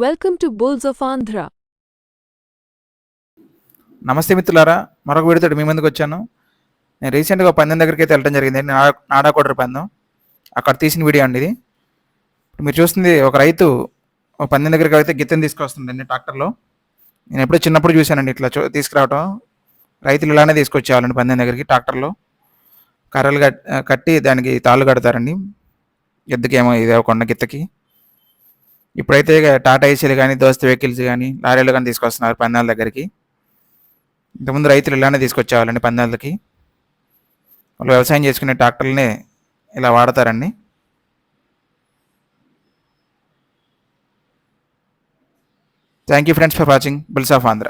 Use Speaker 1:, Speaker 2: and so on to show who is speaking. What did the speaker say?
Speaker 1: Welcome to Bulls of Andhra.
Speaker 2: నమస్తే మిత్రులారా, మరొక వీడియోతో మీ ముందుకు వచ్చాను. నేను రీసెంట్గా పందెం దగ్గరికి అయితే వెళ్ళడం జరిగింది. నాడాకోటరు పందెం అక్కడ తీసిన వీడియో అండి ఇది. మీరు చూస్తుంది ఒక రైతు ఒక పందెం దగ్గరికి అయితే గిత్తెని తీసుకొస్తుందండి ట్రాక్టర్లో. నేను ఎప్పుడో చిన్నప్పుడు చూశానండి ఇట్లా తీసుకురావటం. రైతులు ఇలానే తీసుకొచ్చేవాళ్ళండి పందెం దగ్గరికి ట్రాక్టర్లో. కర్రలు కట్టి దానికి తాళ్ళు కడతారండి. ఎద్దుకేమో ఇది కొండ గిత్తకి. ఇప్పుడైతే టాటా ఏసీలు కానీ, దోస్త్ వెహికల్స్ కానీ, లారీలు కానీ తీసుకొస్తున్నారు పందాల దగ్గరికి. ఇంతకుముందు రైతులు ఇలానే తీసుకొచ్చేవాళ్ళండి పందాలకి. వాళ్ళు వ్యవసాయం చేసుకునే ట్రాక్టర్లనే ఇలా వాడతారండి. Thank you friends for watching bulls of Andhra.